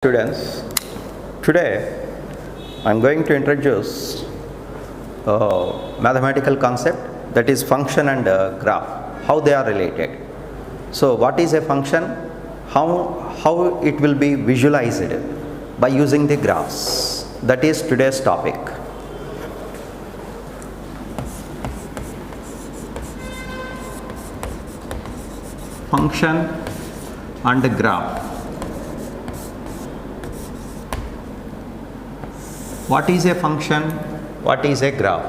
Students, today I am going to introduce a mathematical concept, that is function and graph, how they are related. So what is a function, how it will be visualized by using the graphs, that is today's topic. Function and graph. What is a function? What is a graph?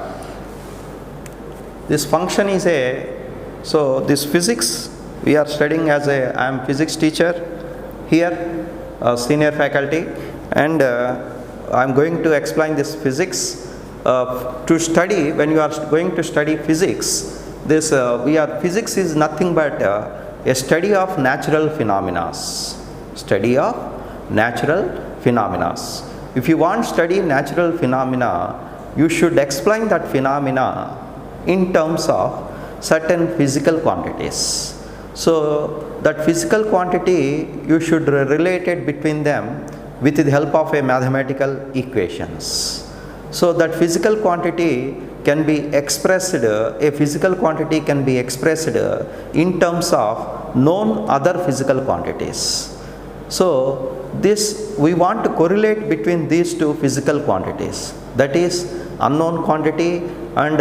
This function is this physics we are studying I am physics teacher here, senior faculty, and I am going to explain this physics. To study, when you are going to study physics, physics is nothing but a study of natural phenomena. Study of natural phenomena. If you want to study natural phenomena, you should explain that phenomena in terms of certain physical quantities. So that physical quantity you should relate it between them with the help of a mathematical equations. So that physical quantity can be expressed, a physical quantity can be expressed in terms of known other physical quantities. So this we want to correlate between these two physical quantities, that is unknown quantity and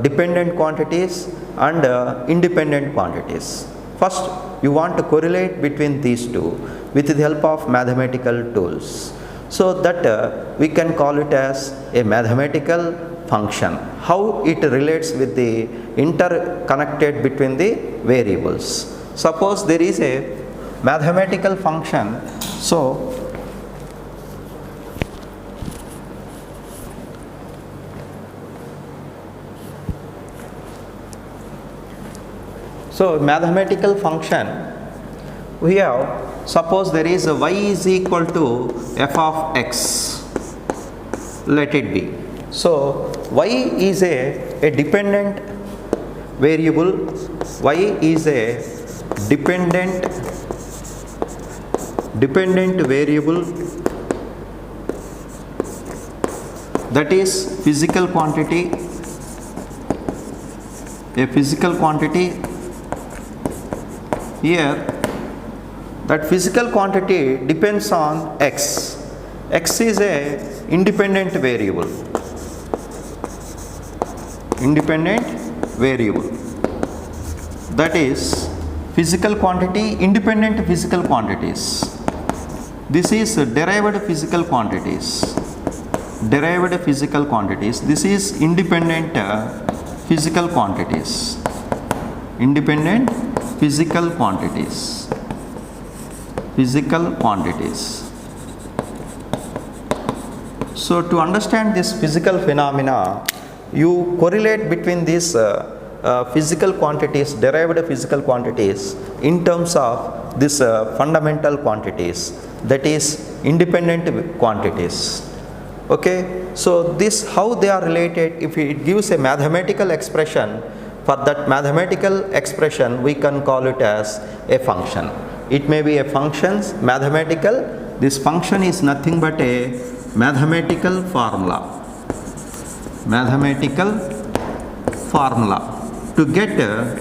dependent quantities and independent quantities. First you want to correlate between these two with the help of mathematical tools, so that we can call it as a mathematical function, how it relates with the interconnected between the variables. Suppose there is a mathematical function, so mathematical function, we have, suppose there is a y is equal to f of x, let it be. So y is a dependent variable, y is a dependent variable, that is physical quantity, a physical quantity. Here that physical quantity depends on x. X is a independent variable, that is physical quantity, independent physical quantities. This is derived physical quantities, this is independent physical quantities, physical quantities. So to understand this physical phenomena, you correlate between these physical quantities, derived physical quantities, in terms of this fundamental quantities, that is independent quantities. Okay, so this how they are related. If it gives a mathematical expression, for that mathematical expression we can call it as a function. It may be a function, mathematical. This function is nothing but a mathematical formula. To get a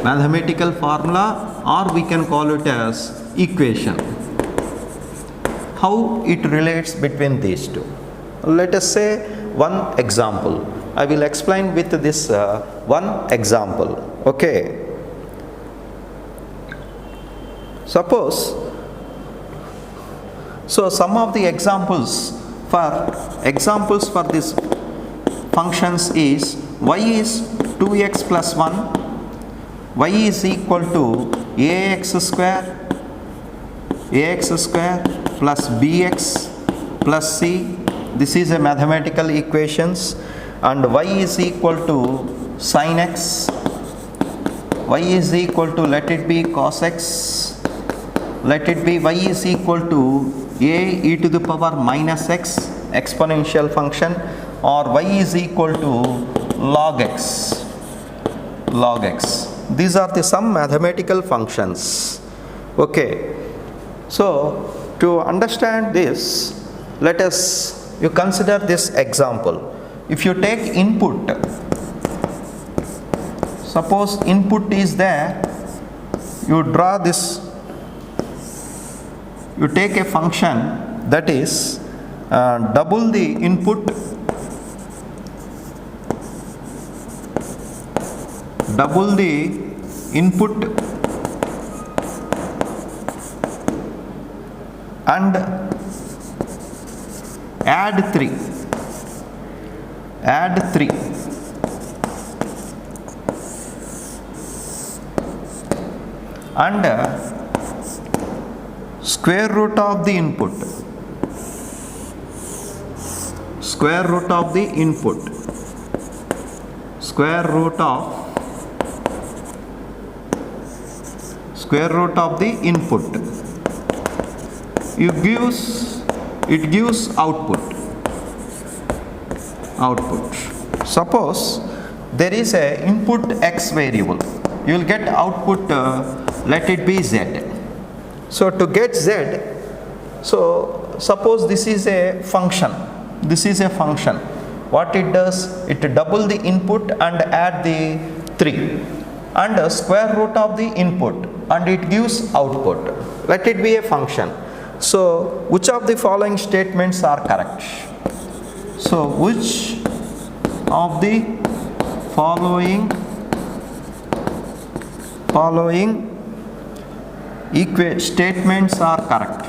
mathematical formula, or we can call it as equation. How it relates between these two? Let us say one example. I will explain with this one example. Okay. Suppose, so some of the examples for this functions is y is 2x plus 1, y is equal to ax square plus bx plus c. This is a mathematical equations. And y is equal to sin x, y is equal to, let it be cos x, let it be y is equal to a e to the power minus x, exponential function, or y is equal to log x. These are the some mathematical functions. Okay, so to understand this, let us you consider this example. If you take input, suppose input is there, you draw this, you take a function that is double the input, and add 3 and square root of the input, square root of the input, it gives output. Suppose there is a input x variable, you will get output, let it be z. So to get z, so suppose this is a function, what it does, it double the input and add the 3 and square root of the input and it gives output. Let it be a function. So which of the following statements are correct? So which of the following statements are correct?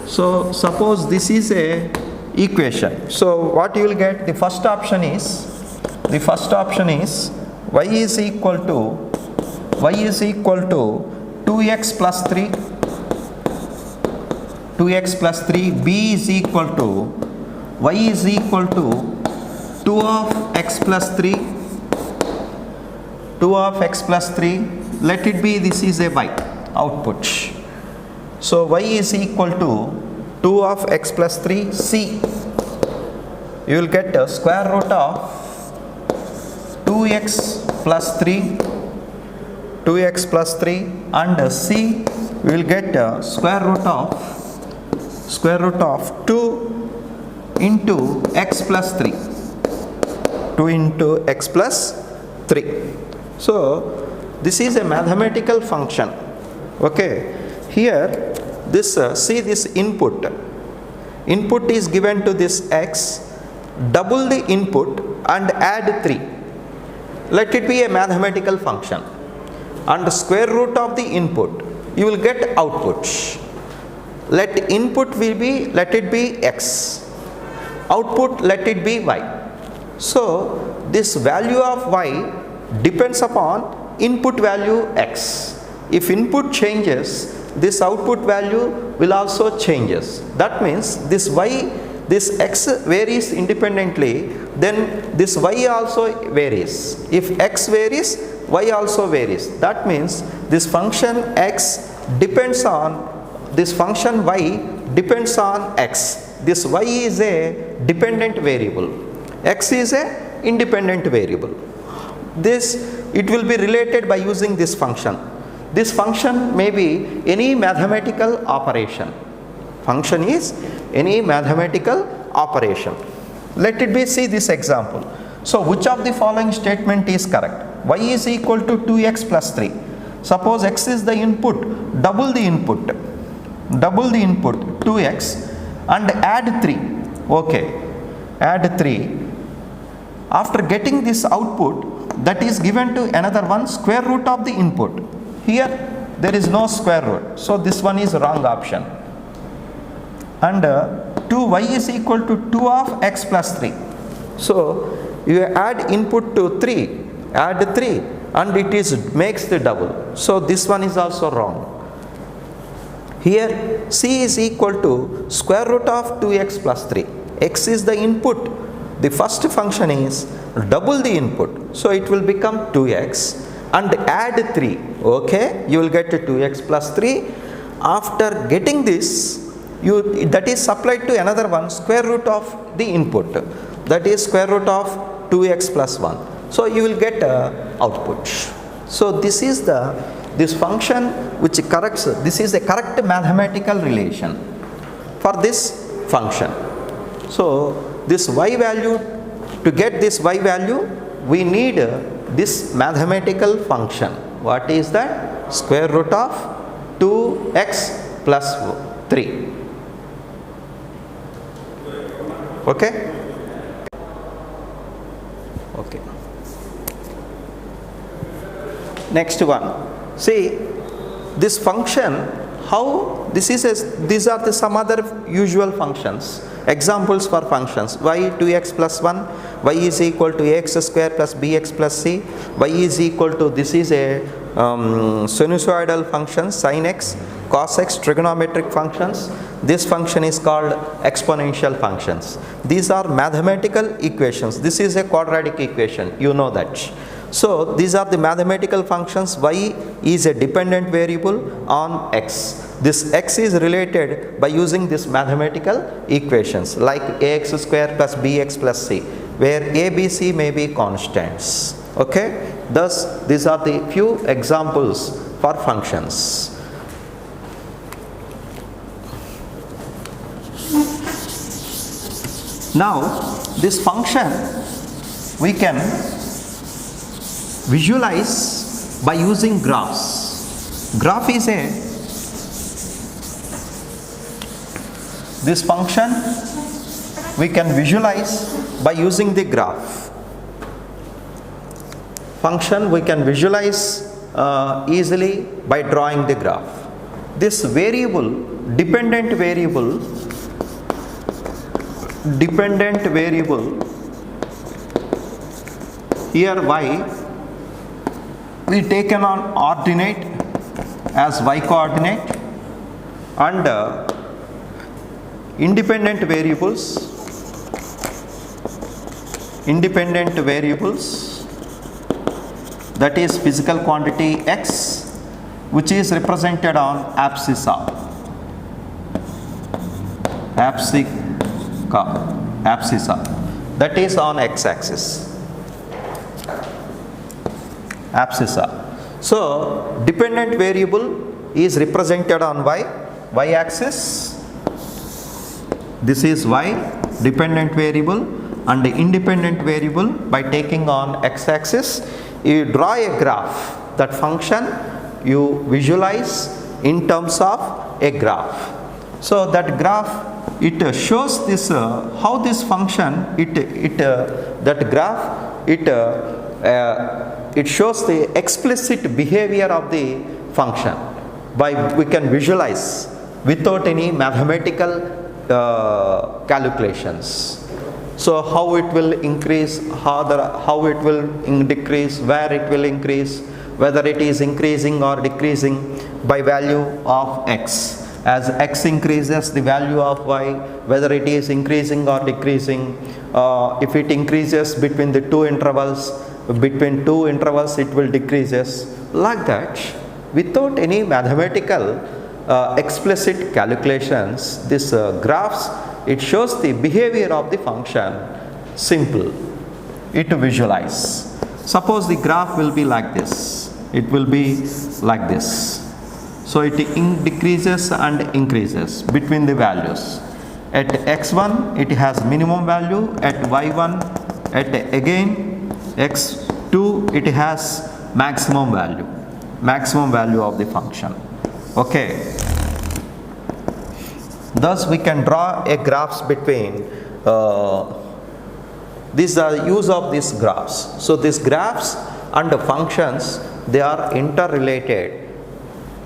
So suppose this is a equation. So what you will get, the first option is y is equal to 2x plus 3, b is equal to y is equal to 2 of x plus 3, let it be, this is a y output. So y is equal to 2 of x plus 3, c, you will get a square root of 2x plus 3 and c, we will get a square root of 2 into x plus 3. So this is a mathematical function. Okay, here this see this input is given to this x, double the input and add 3. Let it be a mathematical function, and the square root of the input, you will get output. Let it be x, output let it be y. So this value of y depends upon input value x. If input changes, this output value will also changes. That means this x varies independently, then this y also varies. If x varies, y also varies. That means this function x depends on this function y depends on x. This y is a dependent variable, x is a independent variable. This it will be related by using this function. This function may be any mathematical operation. Function is any mathematical operation. Let it be, see this example. So which of the following statement is correct? Y is equal to 2x plus 3. Suppose x is the input, double the input 2x and add 3. Okay, add 3. After getting this output, that is given to another one, square root of the input. Here there is no square root, so this one is wrong option. And 2y is equal to 2 of x plus 3. So you add input to 3, add 3 and it makes the double. So this one is also wrong. Here c is equal to square root of 2x plus 3. X is the input. The first function is double the input, so it will become 2x and add 3. Okay, you will get 2x plus 3. After getting this, that is supplied to another one, square root of the input, that is square root of 2x plus 1. So you will get output. So this function which corrects, this is a correct mathematical relation for this function. So this y value, to get this y value, we need this mathematical function. What is that? Square root of 2x plus 3. Okay? Okay. Next one. See, this function, how this is these are some other usual functions. Examples for functions: y 2x plus 1, y is equal to ax square plus bx plus c, y is equal to, this is a sinusoidal function, sin x, cos x, trigonometric functions. This function is called exponential functions. These are mathematical equations. This is a quadratic equation, you know that. So these are the mathematical functions. Y is a dependent variable on x. This x is related by using this mathematical equations like ax square plus bx plus c, where a, b, c may be constants. Okay? Thus, these are the few examples for functions. Now, this function we can visualize by using graphs. Graph is this function we can visualize by using the graph. Function we can visualize easily by drawing the graph. This variable, dependent variable, here y, we taken on ordinate as y coordinate, and independent variables, that is physical quantity x, which is represented on abscissa, that is on x-axis, abscissa. So dependent variable is represented on y-axis. This is y, dependent variable, and the independent variable by taking on x-axis. You draw a graph, that function you visualize in terms of a graph. So that graph, it shows this how this function, that graph, it shows the explicit behavior of the function by we can visualize without any mathematical calculations. So how it will increase, how it will decrease, where it will increase, whether it is increasing or decreasing by value of x. As x increases, the value of y, whether it is increasing or decreasing. If it increases between the two intervals, it will decreases. Like that, without any mathematical explicit calculations, this graphs, it shows the behavior of the function. Simple, it to visualize. Suppose the graph will be like this. It will be like this. So it decreases and increases between the values. At x1 it has minimum value, at y1, at again x2 it has maximum value of the function. Okay. Thus we can draw a graphs between these are the use of these graphs. So these graphs and the functions, they are interrelated.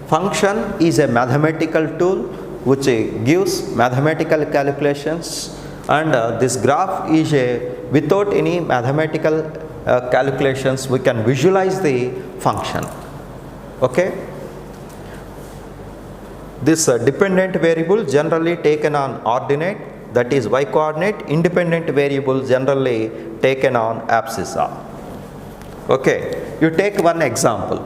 Function is a mathematical tool which gives mathematical calculations, and this graph is without any mathematical calculations we can visualize the function. Okay. This dependent variable generally taken on ordinate, that is y coordinate. Independent variable generally taken on abscissa. Okay. You take one example.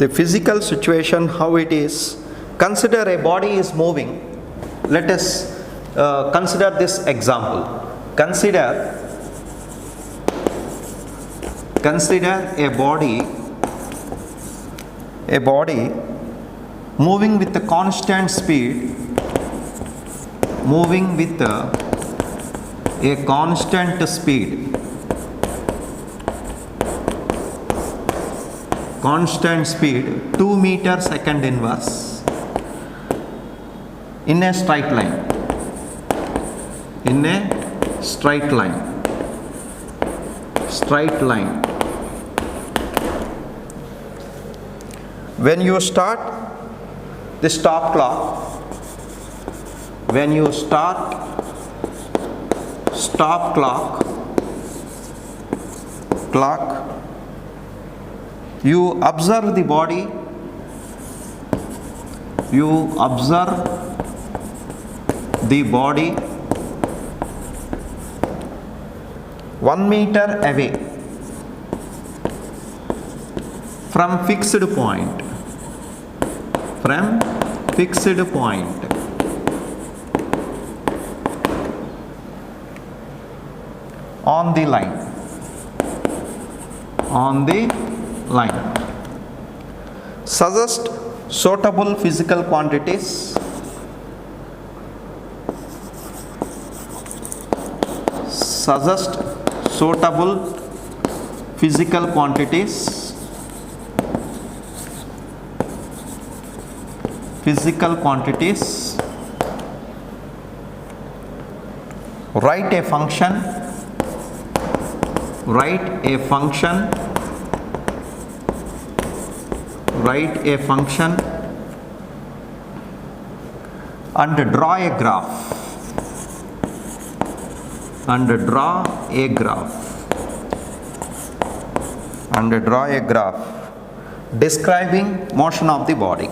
the physical situation, how it is. Consider a body is moving. Let us consider this example. Consider a body moving with a constant speed, moving with a constant speed, constant speed 2 meter second inverse in a straight line, in a straight line, straight line. When you start the stop clock, when you start stop clock, you observe the body, you observe the body 1 meter away from fixed point, on the line, suggest suitable physical quantities, suggest suitable physical quantities, write a function and draw a graph, describing motion of the body,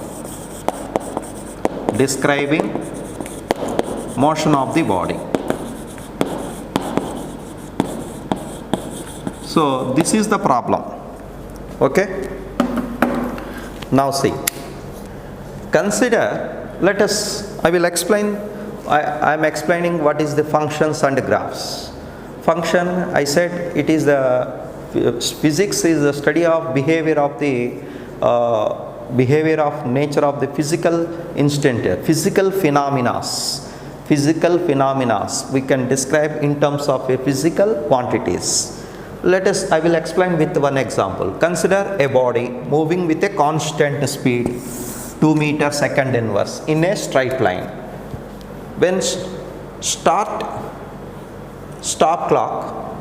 So this is the problem. Okay. Now see. Consider. I will explain. I am explaining what is the functions and graphs. Function, I said, it is the physics is the study of behavior of nature of the physical instant, physical phenomena we can describe in terms of a physical quantities. I will explain with one example. Consider a body moving with a constant speed 2 meter second inverse in a straight line. When stop clock,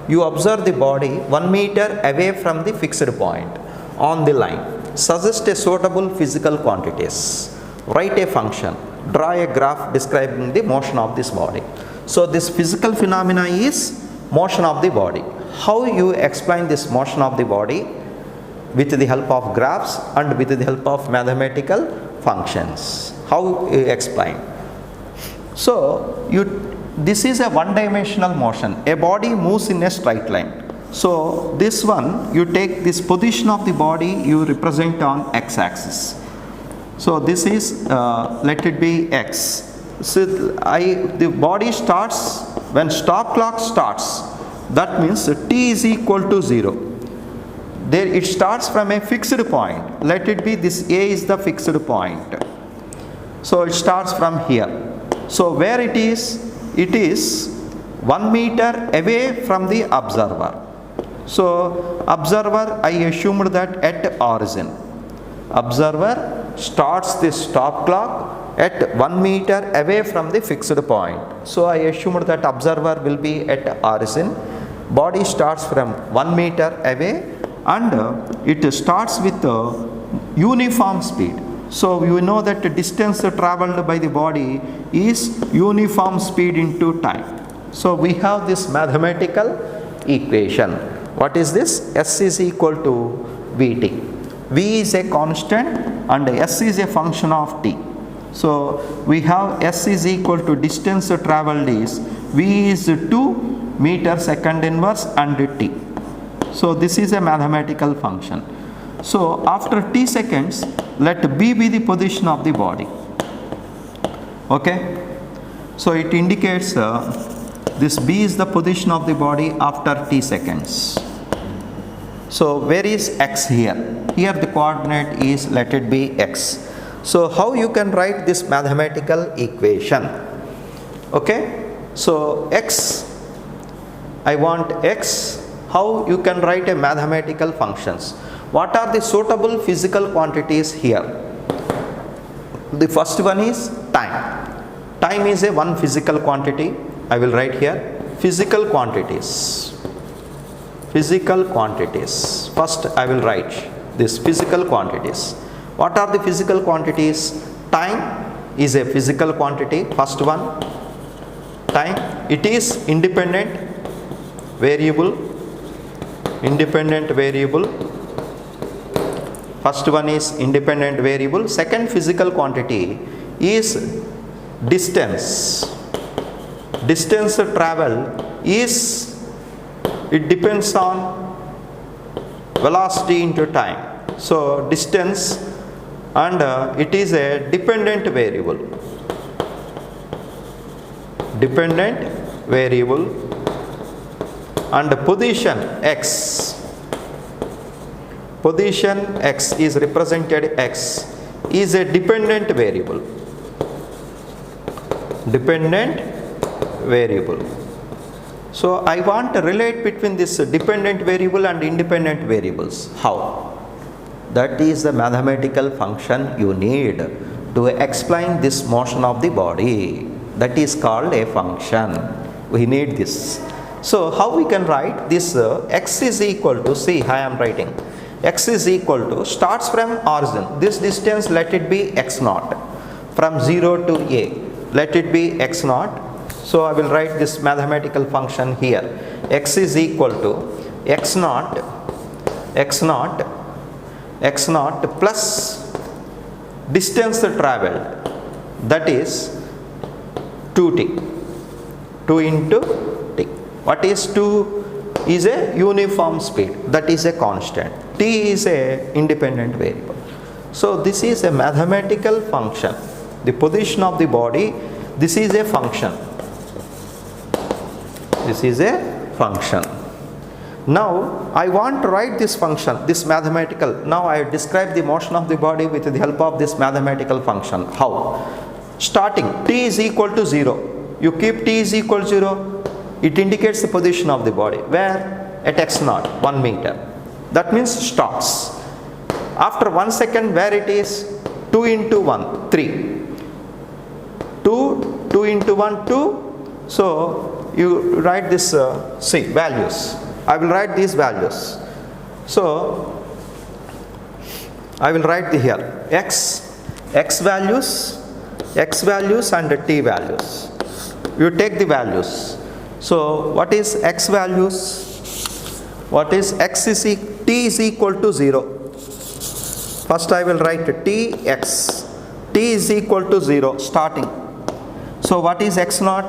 you observe the body 1 meter away from the fixed point on the line. Suggest a suitable physical quantities. Write a function. Draw a graph describing the motion of this body. So this physical phenomena is motion of the body. How you explain this motion of the body? With the help of graphs and with the help of mathematical functions. How you explain? So this is a one-dimensional motion. A body moves in a straight line. So this one, you take this position of the body, you represent on x-axis. So this is, let it be x. So the body starts, when stop clock starts, that means t is equal to 0. There it starts from a fixed point. Let it be this A is the fixed point. So it starts from here. So where it is 1 meter away from the observer. So observer, I assumed that at origin. Observer starts the stop clock at 1 meter away from the fixed point. So I assumed that observer will be at origin. Body starts from 1 meter away and it starts with uniform speed. So you know that the distance traveled by the body is uniform speed into time. So we have this mathematical equation. What is this? S is equal to Vt. V is a constant and S is a function of t. So we have S is equal to distance traveled is V is 2 meter second inverse and t. So this is a mathematical function. So after t seconds, let b be the position of the body. Okay, so it indicates this b is the position of the body after t seconds. So where is x here? Here the coordinate is, let it be x. So how you can write this mathematical equation? Okay, so x, I want x. How you can write a mathematical functions? What are the suitable physical quantities here? The first one is time. Time is a one physical quantity. I will write here physical quantities. Physical quantities. First I will write this physical quantities. What are the physical quantities? Time is a physical quantity. First one, time. It is independent variable. Independent variable. First one is independent variable. Second physical quantity is distance. Distance travel is, it depends on velocity into time. So distance, and it is a dependent variable. Dependent variable. And position x. Position x is represented, x is a dependent variable. Dependent variable. So I want to relate between this dependent variable and independent variables. How? That is the mathematical function you need to explain this motion of the body. That is called a function. We need this. So how we can write this? X is equal to, see I am writing, x is equal to, starts from origin, this distance let it be x naught, from 0 to a let it be x naught. So I will write this mathematical function here. X is equal to x naught plus distance traveled, that is 2t, 2 into t. What is 2? Is a uniform speed, that is a constant. T is a independent variable. So this is a mathematical function. The position of the body, this is a function. This is a function. Now I want to write this function, this mathematical. Now I describe the motion of the body with the help of this mathematical function. How? Starting t is equal to 0. You keep t is equal to 0. It indicates the position of the body. Where? At x naught, 1 meter. That means stops. After 1 second, where it is? 2 into 1, 3. 2 into 1, 2. So you write this, see, values. I will write these values. So I will write here x values and t values. You take the values. So what is x values? What is x is t is equal to 0. First I will write t x. T is equal to 0 starting. So what is x naught?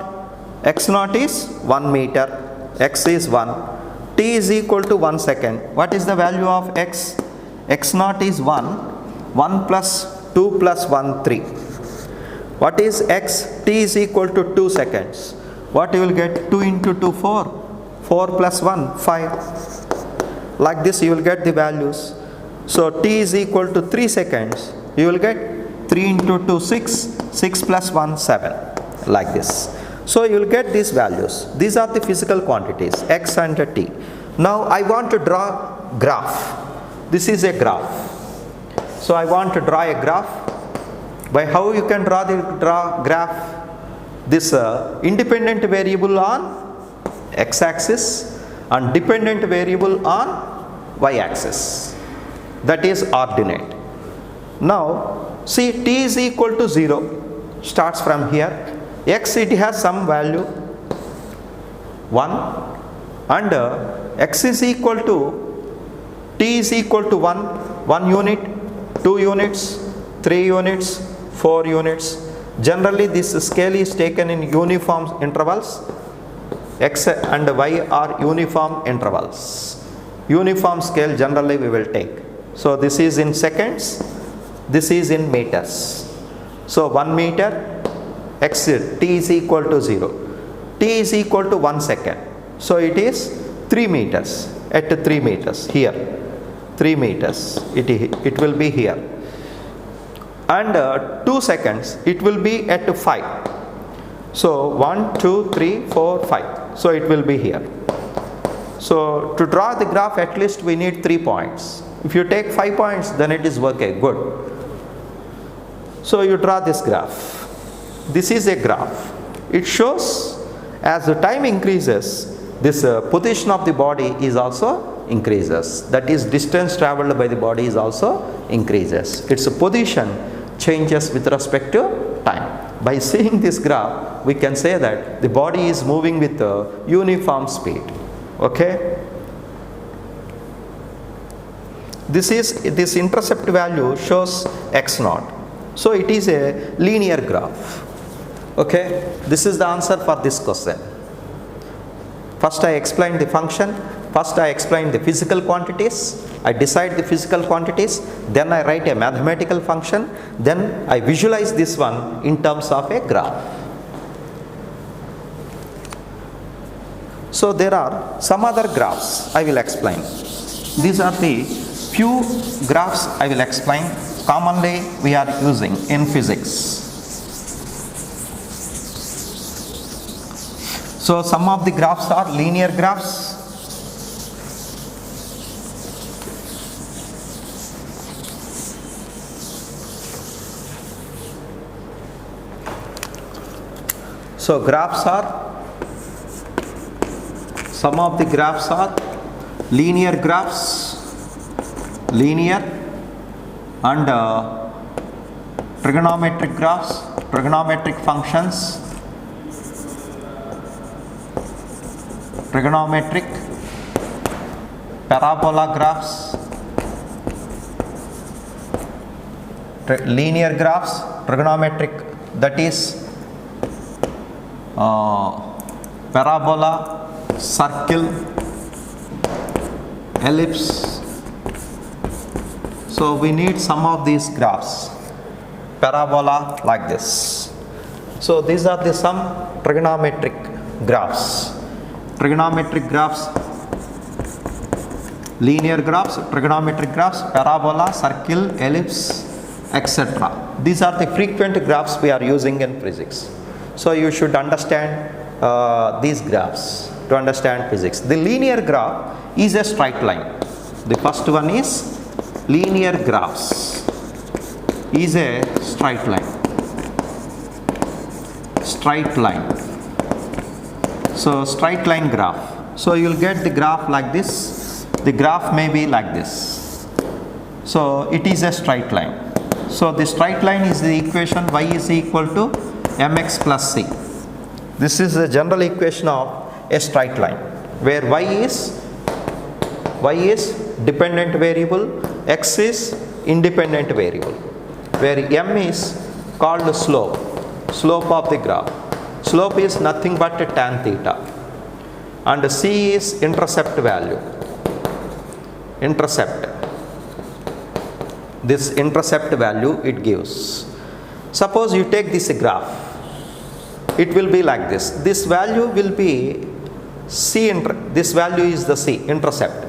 X naught is 1 meter. X is 1. T is equal to 1 second. What is the value of x? X naught is 1. 1 plus 2 plus 1, 3. What is x? T is equal to 2 seconds. What you will get? 2 into 2, 4. 4 plus 1, 5. Like this you will get the values. So t is equal to 3 seconds. You will get 3 into 2, 6. 6 plus 1, 7. Like this. So you will get these values. These are the physical quantities, x and t. Now I want to draw graph. This is a graph. So I want to draw a graph. By how you can draw the graph? This independent variable on x-axis and dependent variable on y-axis. That is ordinate. Now see, t is equal to 0. Starts from here. X, it has some value 1, and x is equal to, t is equal to 1 unit, 2 units, 3 units, 4 units. Generally this scale is taken in uniform intervals. X and y are uniform intervals. Uniform scale generally we will take. So this is in seconds, this is in meters. So 1 meter, x t is equal to 0. T is equal to 1 second. So it is 3 meters, at 3 meters here. 3 meters, it will be here. And 2 seconds, it will be at 5. So 1, 2, 3, 4, 5. So it will be here. So to draw the graph, at least we need 3 points. If you take 5 points, then it is okay, good. So you draw this graph. This is a graph. It shows as the time increases, this position of the body is also increases. That is, distance traveled by the body is also increases. Its position changes with respect to time. By seeing this graph, we can say that the body is moving with a uniform speed. Okay? This intercept value shows x naught. So it is a linear graph. Okay? This is the answer for this question. First I explained the function. First I explained the physical quantities. I decide the physical quantities. Then I write a mathematical function. Then I visualize this one in terms of a graph. So there are some other graphs I will explain. These are the few graphs I will explain commonly we are using in physics. So some of the graphs are linear graphs. So graphs are, some of the graphs are linear graphs, linear, and trigonometric graphs, trigonometric functions, trigonometric, parabola graphs, linear graphs, trigonometric, that is parabola, circle, ellipse. So we need some of these graphs. Parabola like this. So these are the some trigonometric graphs. Trigonometric graphs, linear graphs, trigonometric graphs, parabola, circle, ellipse, etc. These are the frequent graphs we are using in physics. So you should understand these graphs to understand physics. The linear graph is a straight line. The first one is linear graphs is a straight line. Straight line. So straight line graph. So you will get the graph like this. The graph may be like this. So it is a straight line. So the straight line is the equation y is equal to mx plus c. This is the general equation of a straight line, where y is dependent variable, x is independent variable, where m is called slope of the graph. Slope is nothing but tan theta, and c is intercept value. Intercept. This intercept value it gives. Suppose you take this graph, it will be like this. This value will be c, this value is the c, intercept.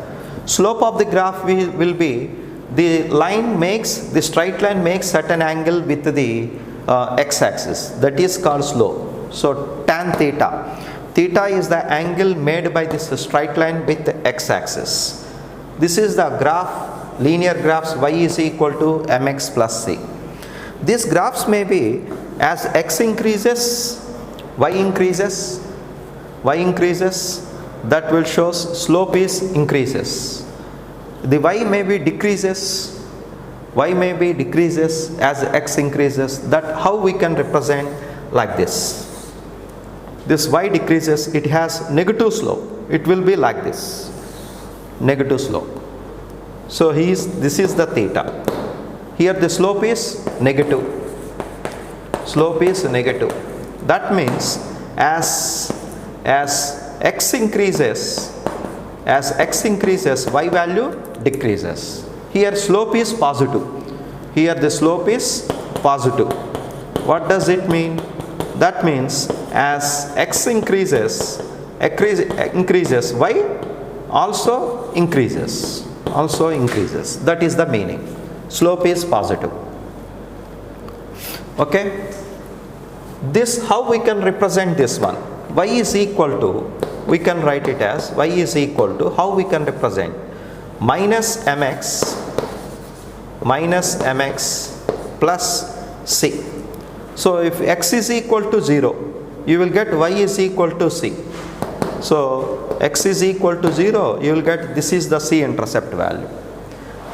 Slope of the graph will be, the line makes, the straight line makes certain angle with the x-axis, that is called slope. So tan theta. Theta is the angle made by this straight line with the x-axis. This is the graph, linear graphs y is equal to mx plus c. These graphs may be as x increases, y increases, that will shows slope is increases. The y may be decreases, as x increases. That how we can represent like this. This y decreases, it has negative slope. It will be like this, negative slope. So this is the theta. Here the slope is negative. Slope is negative. That means as x increases, y value decreases. here slope is positive. Here the slope is positive. What does it mean? That means as x increases, y also increases. That is the meaning. Slope is positive. Okay. This, how we can represent this one? Y is equal to, we can write it as y is equal to, how we can represent? Minus mx plus c. So if x is equal to 0, you will get y is equal to c. So x is equal to 0, you will get, this is the c intercept value.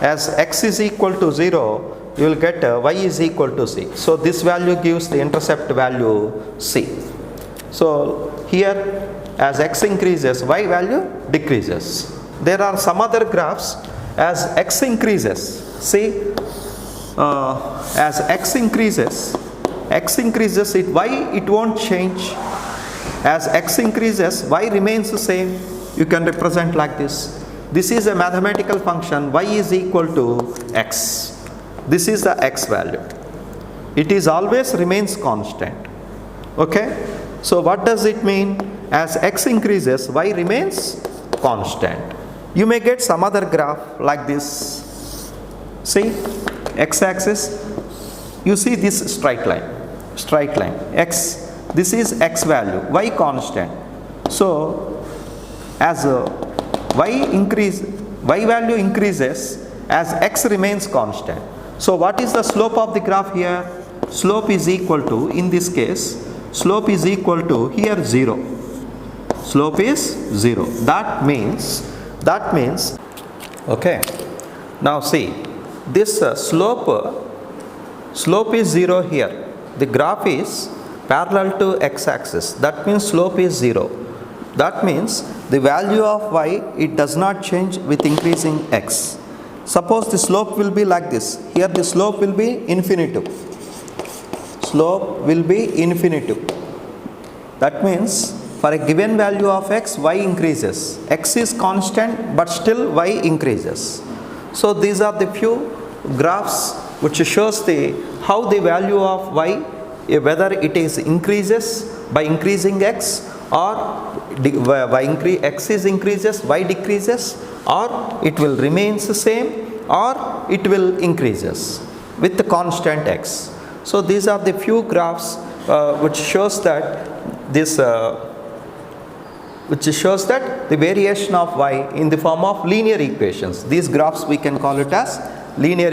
As x is equal to 0, you will get y is equal to c. So this value gives the intercept value c. So here as x increases, y value decreases. There are some other graphs as x increases. See, as x increases, y won't change. As x increases, y remains the same. You can represent like this. This is a mathematical function, y is equal to x. This is the x value. It is always remains constant. Okay. So what does it mean? As x increases, y remains constant. You may get some other graph like this. See, x-axis, you see this straight line, x, this is x value, y constant. So as y value increases, as x remains constant. So what is the slope of the graph here? Slope is equal to, in this case, slope is equal to here 0. Slope is 0. That means, okay. Now see, this slope is 0 here. The graph is parallel to x-axis. That means slope is 0. That means the value of y, it does not change with increasing x. Suppose the slope will be like this. Here the slope will be infinitive. Slope will be infinitive. That means for a given value of x, y increases. X is constant, but still y increases. So these are the few graphs which shows how the value of y, whether it is increases by increasing x, or x is increases, y decreases, or it will remains the same, or it will increases with the constant x. So these are the few graphs which shows that the variation of y in the form of linear equations. These graphs we can call it as linear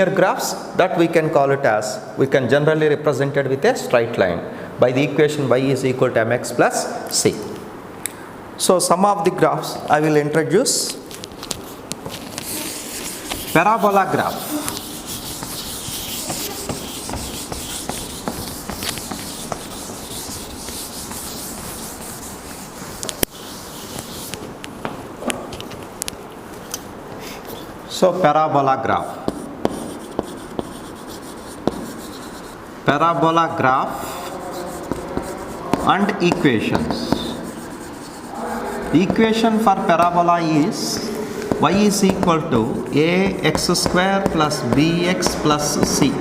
graphs, that we can call it as, we can generally represent it with a straight line by the equation y is equal to mx plus c. So some of the graphs I will introduce. Parabola graph. So parabola graph and equations. The equation for parabola is y is equal to ax square plus bx plus c.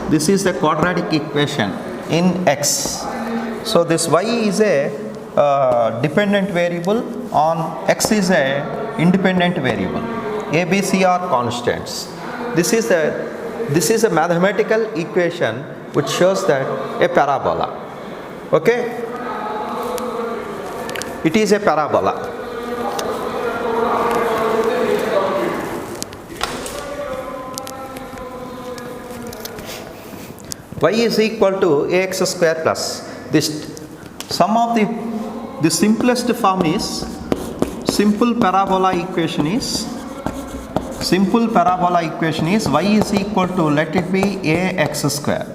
This is the quadratic equation in x. So this y is a dependent variable on x is a independent variable. A, B, C are constants. This is a mathematical equation which shows that a parabola. Okay? It is a parabola. Y is equal to ax square plus this. Some of the simplest form is simple parabola equation is y is equal to, let it be ax square.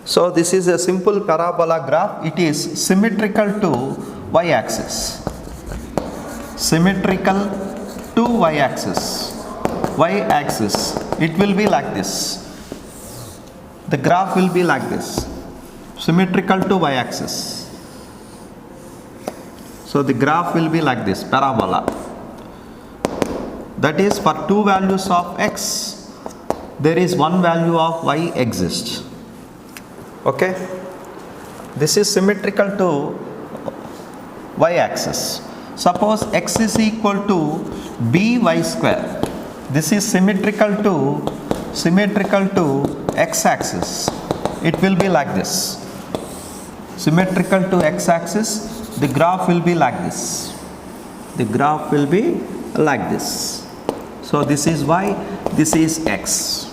So this is a simple parabola graph. It is symmetrical to y axis. Symmetrical to y axis. Y axis. It will be like this. The graph will be like this. Symmetrical to y axis. So the graph will be like this, parabola. That is, for two values of x, there is one value of y exists. Okay? This is symmetrical to y-axis. Suppose x is equal to by square. This is symmetrical to x-axis. It will be like this. Symmetrical to x-axis, the graph will be like this. The graph will be like this. So this is y, this is x.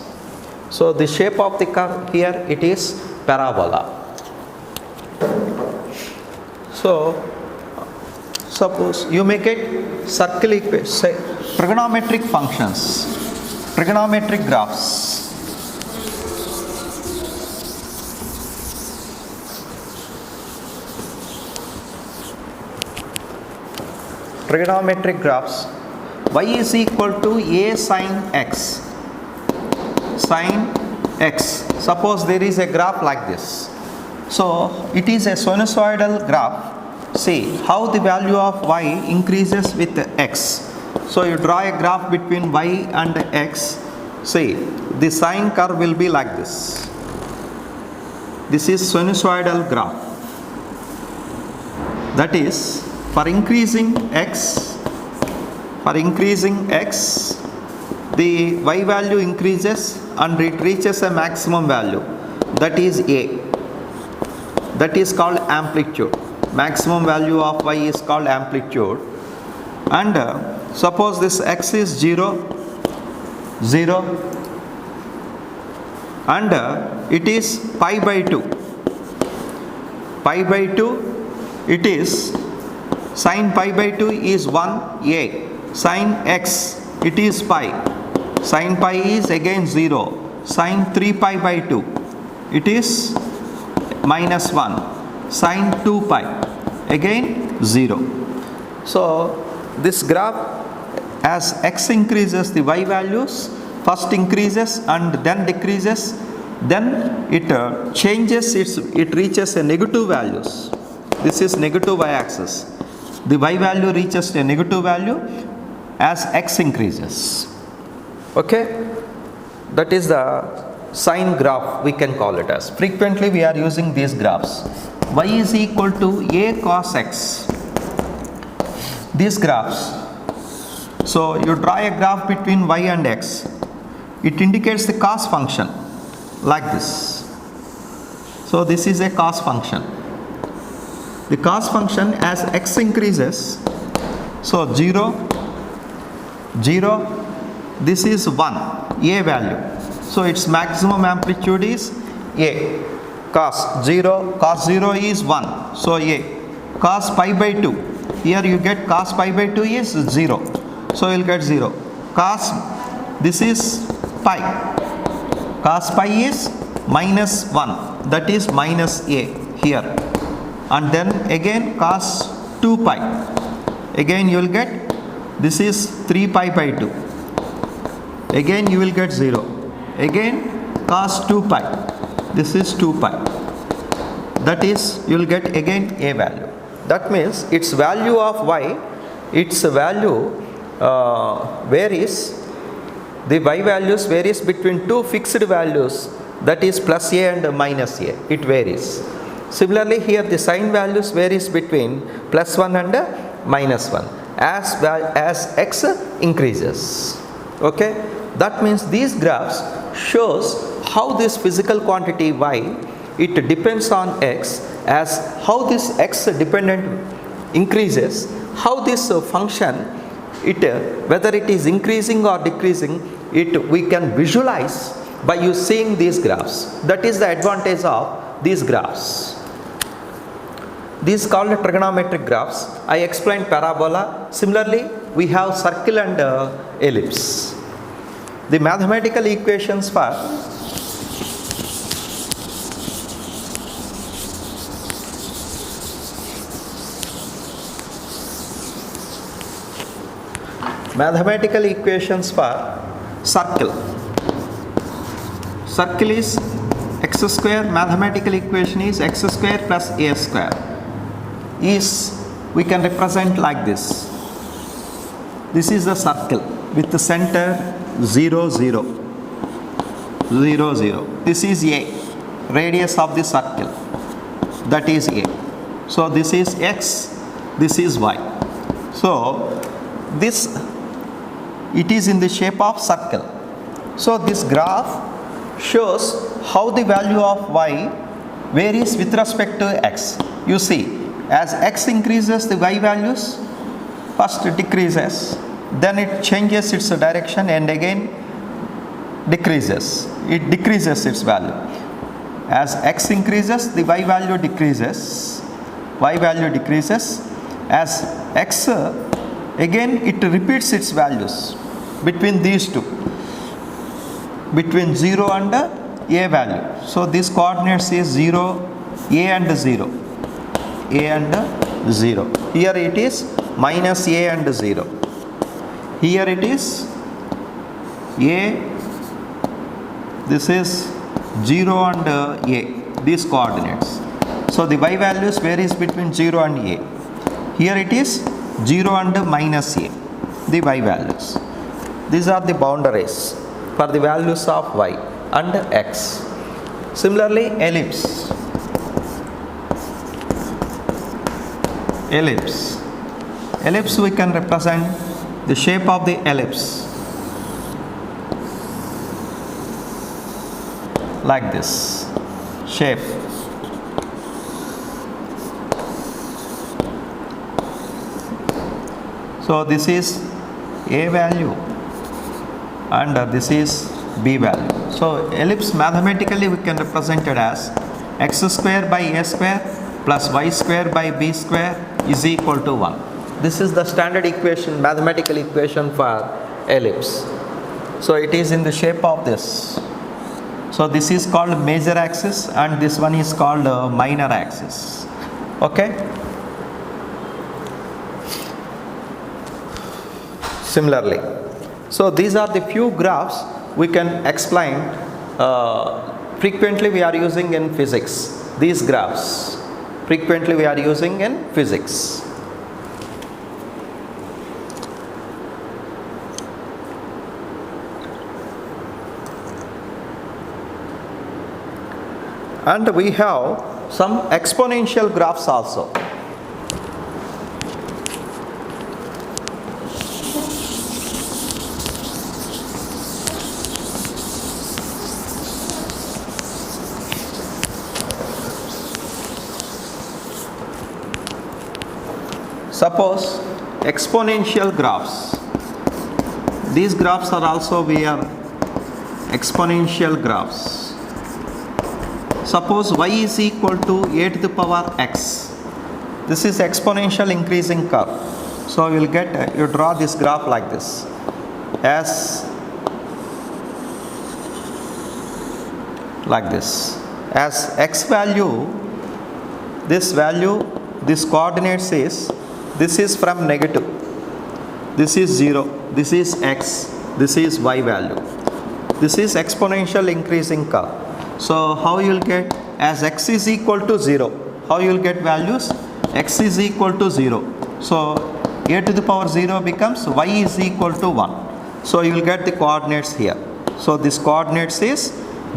So the shape of the curve here, it is parabola. So suppose you make it circle equation, say trigonometric functions, trigonometric graphs. Trigonometric graphs. Y is equal to a sine x. Sine x. Suppose there is a graph like this. So it is a sinusoidal graph. See how the value of y increases with x. So you draw a graph between y and x. See, the sine curve will be like this. This is sinusoidal graph. That is, for increasing x, the y value increases and it reaches a maximum value. That is a. That is called amplitude. Maximum value of y is called amplitude. And suppose this x is 0, 0, and it is pi by 2. Pi by 2, it is sine pi by 2 is 1a. Sine x, it is pi. Sine pi is again 0. Sine 3 pi by 2, it is minus 1. Sine 2 pi, again 0. So this graph, as x increases, the y values first increases and then decreases, then it changes, it reaches a negative values. This is negative y-axis. The y value reaches a negative value as x increases. Okay? That is the sine graph, we can call it as. Frequently we are using these graphs. Y is equal to a cos x. These graphs. So you draw a graph between y and x. It indicates the cos function like this. So this is a cos function. The cos function as x increases, so 0, 0, this is 1, a value. So its maximum amplitude is a. Cos 0 is 1, so a. Cos pi by 2, here you get cos pi by 2 is 0, so you will get 0. Cos, this is pi. Cos pi is minus 1, that is minus a here. And then again cos 2 pi, again you will get, this is 3 pi by 2, again you will get 0, again cos 2 pi, this is 2 pi, that is you will get again a value. That means its value of y, its value varies, the y values varies between two fixed values, that is plus a and minus a, it varies. Similarly here the sine values varies between plus 1 and minus 1 as x increases. Okay? That means these graphs shows how this physical quantity y, it depends on x, as how this x dependent increases, how this function, whether it is increasing or decreasing, we can visualize by you seeing these graphs. That is the advantage of these graphs. These called trigonometric graphs. I explained parabola. Similarly, we have circle and ellipse. The mathematical equations for circle. Circle is x square, mathematical equation is x square plus a square. We can represent like this. This is the circle. with the center 0, 0, 0, 0. This is A, radius of the circle, that is A. So this is X, this is Y. So this, it is in the shape of circle. So this graph shows how the value of Y varies with respect to X. You see, as X increases, the Y values first decreases, then it changes its direction and again decreases. It decreases its value. As X increases, the Y value decreases. Y value decreases. As X, again it repeats its values between these two, between 0 and A value. So this coordinates is 0, A and 0, A and 0. Here it is minus A and 0. Here it is A, this is 0 and A, these coordinates. So the Y values varies between 0 and A. Here it is 0 and minus A, the Y values. These are the boundaries for the values of Y and X. Similarly, ellipse. Ellipse. Ellipse, we can represent the shape of the ellipse like this shape. So this is A value and this is B value. So ellipse, mathematically we can represent it as x square by A square plus y square by B square is equal to 1. This is the standard equation, mathematical equation for ellipse. So it is in the shape of this. So this is called major axis and this one is called minor axis. Okay. Similarly, so these are the few graphs we can explain. Frequently we are using in physics. These graphs frequently we are using in physics. And we have some exponential graphs also. Suppose exponential graphs. These graphs are also exponential graphs. Suppose y is equal to a to the power x. This is exponential increasing curve. So you will get, you draw this graph like this. As like this. As x value, this value, this coordinates is, this is from negative, this is 0, this is x, this is y value. This is exponential increasing curve. So how you will get, as x is equal to 0, how you will get values? X is equal to 0. So a to the power 0 becomes y is equal to 1. So you will get the coordinates here. So this coordinates is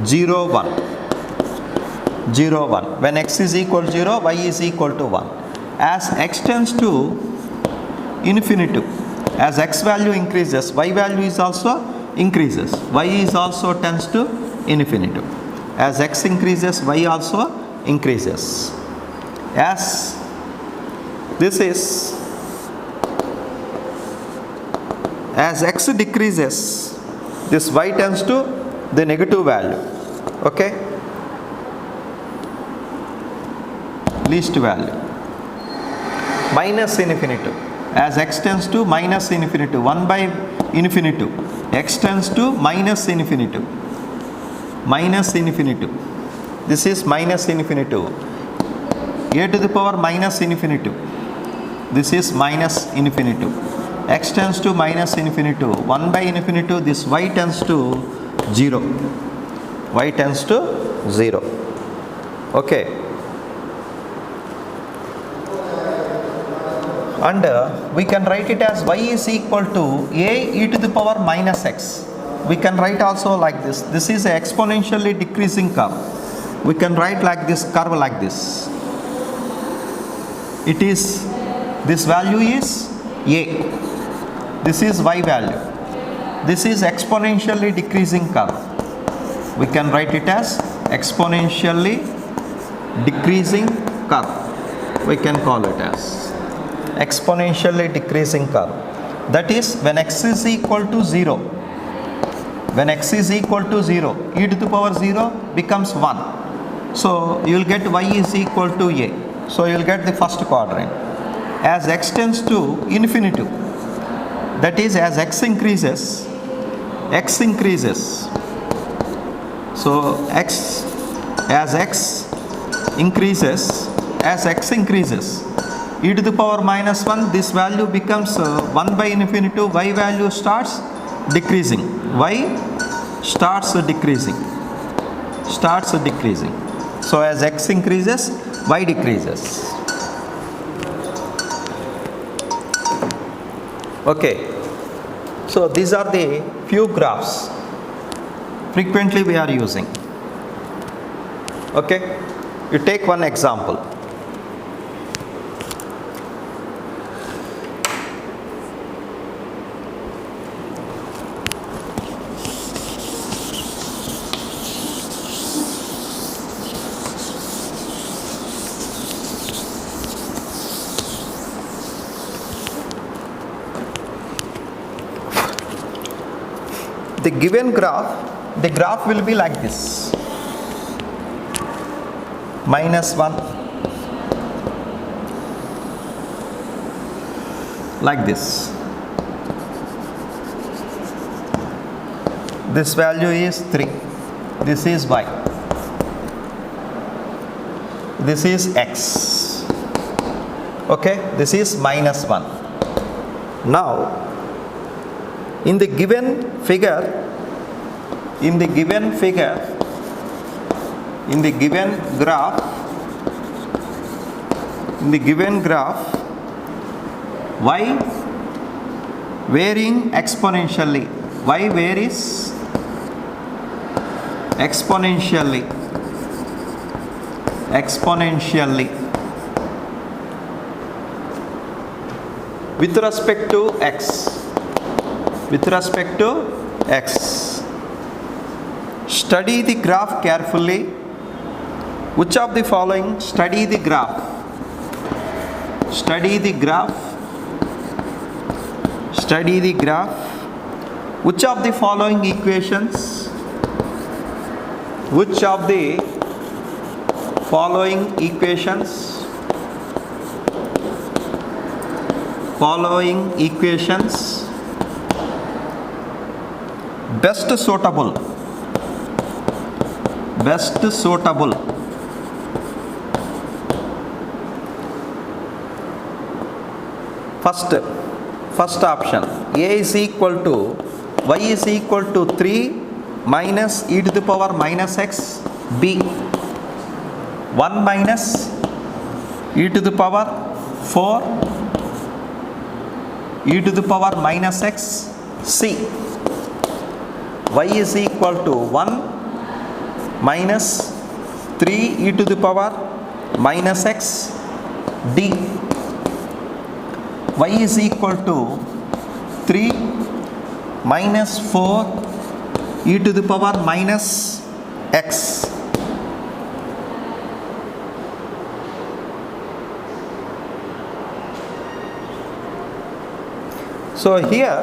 0, 1. 0, 1. When x is equal to 0, y is equal to 1. As x tends to infinity, as x value increases, y value is also increases. Y is also tends to infinity. As x increases, y also increases. As this is, as x decreases, this y tends to the negative value. Okay, least value. Minus infinity. As x tends to minus infinity, 1 by infinity, x tends to minus infinity. Minus infinity. This is minus infinity. A to the power minus infinity. This is minus infinity. X tends to minus infinity. 1 by infinity. This y tends to 0. Y tends to 0. Okay. and we can write it as y is equal to a e to the power minus x. We can write also like this. This is an exponentially decreasing curve. We can write like this curve like this. It is, this value is a. This is y value. This is exponentially decreasing curve. We can write it as exponentially decreasing curve. We can call it as exponentially decreasing curve. That is when x is equal to 0. When x is equal to 0, e to the power 0 becomes 1. So you will get y is equal to a. So you will get the first quadrant. As x tends to infinity, that is as x increases. So as x increases, e to the power minus 1, this value becomes 1 by infinity, y value starts decreasing. Y starts decreasing. So as x increases, y decreases. Okay. So these are the few graphs frequently we are using. Okay. You take one example. The given graph, the graph will be like this. -1, like this. This value is 3. This is y. This is x. Okay, this is -1. Now, in the given figure, in the given graph, y varying exponentially. Y varies exponentially. With respect to x. Study the graph carefully. Which of the following, study the graph. Which of the following equations best suitable first option, a is equal to y is equal to 3 minus e to the power minus x, b 1 minus e to the power 4 e to the power minus x, c y is equal to 1 minus 3 e to the power minus x, d y is equal to 3 minus 4 e to the power minus x. So here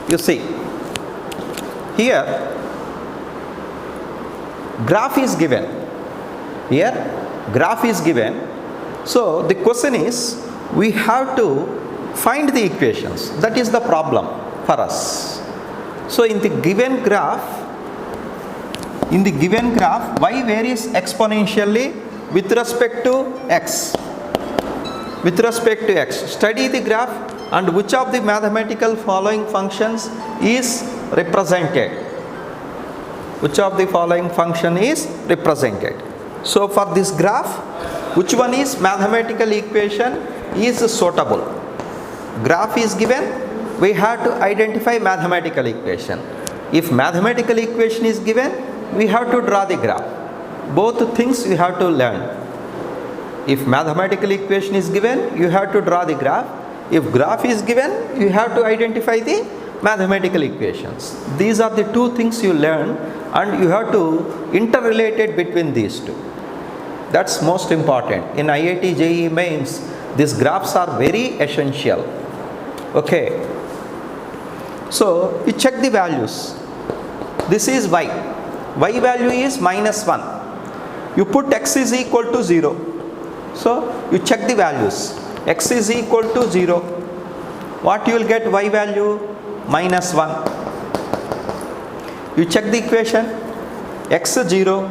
you see, here graph is given. So the question is, we have to find the equations. That is the problem for us. So in the given graph, y varies exponentially with respect to x. Study the graph and which of the mathematical following functions is represented. So for this graph, which one is mathematical equation is suitable. Graph is given, we have to identify mathematical equation. If mathematical equation is given, we have to draw the graph. Both things you have to learn. If mathematical equation is given, you have to draw the graph. If graph is given, you have to identify the mathematical equations. These are the two things you learn, and you have to interrelate it between these two. That's most important. In IIT JEE Mains, these graphs are very essential. Okay. So you check the values. This is y. Y value is -1. You put x is equal to 0. So you check the values. X is equal to 0. What you will get? Y value -1. You check the equation. X 0,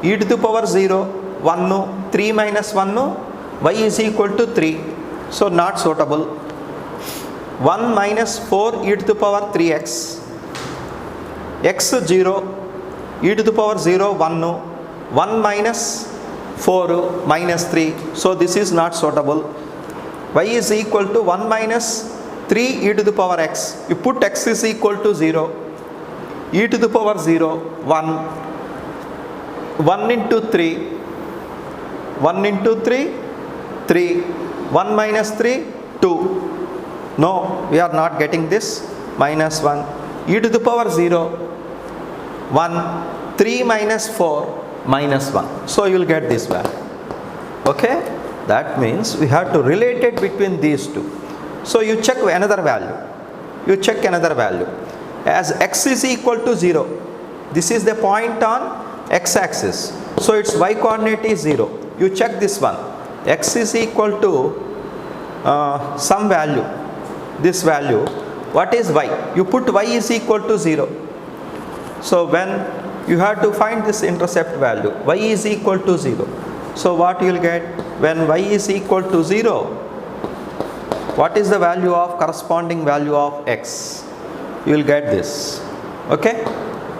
e to the power 0, 1, 3 minus 1, y is equal to 3. So not suitable. 1 minus 4 e to the power 3x. X 0, e to the power 0, 1, 1 minus 4 minus 3. So this is not suitable. Y is equal to 1 minus 3 e to the power x. You put x is equal to 0. E to the power 0, 1. 1 into 3. 1 into 3, 3. 1 minus 3, 2. No, we are not getting this. Minus 1. E to the power 0, 1. 3 minus 4, minus 1. So you will get this value. Okay? That means we have to relate it between these two. So you check another value. You check another value. As x is equal to 0, this is the point on x-axis. So its y coordinate is 0. You check this one. X is equal to some value. This value. What is y? You put y is equal to 0. So when you have to find this intercept value, y is equal to 0. So what you will get? When y is equal to 0, what is the value of corresponding value of x? You will get this. Okay?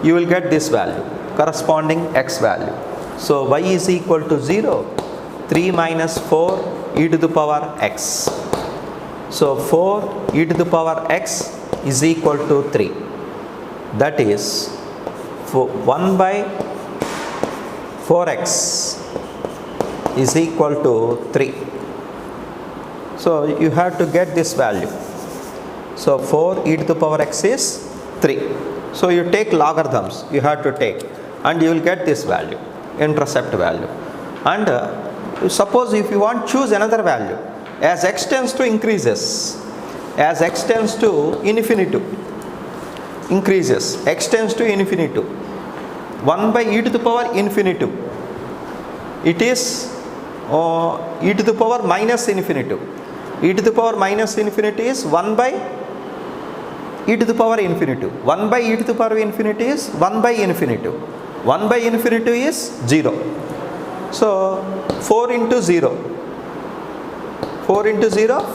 You will get this value, corresponding x value. So y is equal to 0, 3 minus 4 e to the power x. So 4 e to the power x is equal to 3. That is 1 by 4x is equal to 3. So you have to get this value. So 4 e to the power x is 3. So you take logarithms, you have to take, and you will get this value, intercept value. And suppose if you want, choose another value. As x tends to increases, as x tends to infinity, increases, x tends to infinity, 1 by e to the power infinity, it is e to the power minus infinity. E to the power minus infinity is 1 by e to the power infinity. 1 by e to the power infinity is 1 by infinity. 1 by infinity is 0. So 4 into 0. 4 into 0,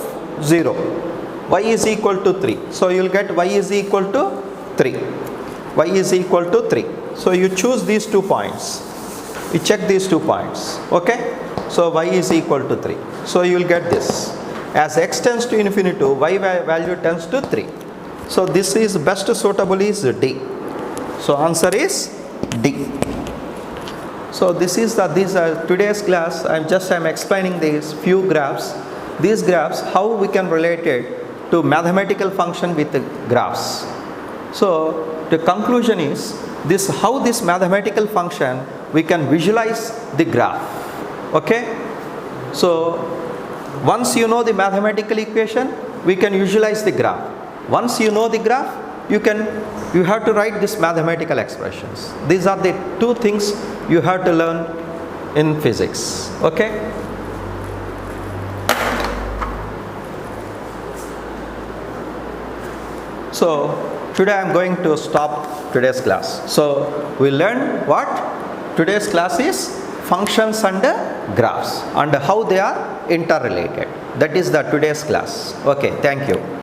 0. Y is equal to 3. So you will get y is equal to 3. Y is equal to 3. So you choose these 2 points. You check these 2 points. Okay? So y is equal to 3. So you will get this. As x tends to infinity, y value tends to 3. So this is best suitable is D. So answer is D. So this is today's class. I'm explaining these few graphs. These graphs, how we can relate it to mathematical function with the graphs. So the conclusion is this: how this mathematical function we can visualize the graph. Okay. So once you know the mathematical equation, we can visualize the graph. Once you know the graph, you have to write these mathematical expressions. These are the 2 things you have to learn in physics. Okay? So today I am going to stop today's class. So we learned what? Today's class is functions and graphs and how they are interrelated. That is the today's class. Okay, thank you.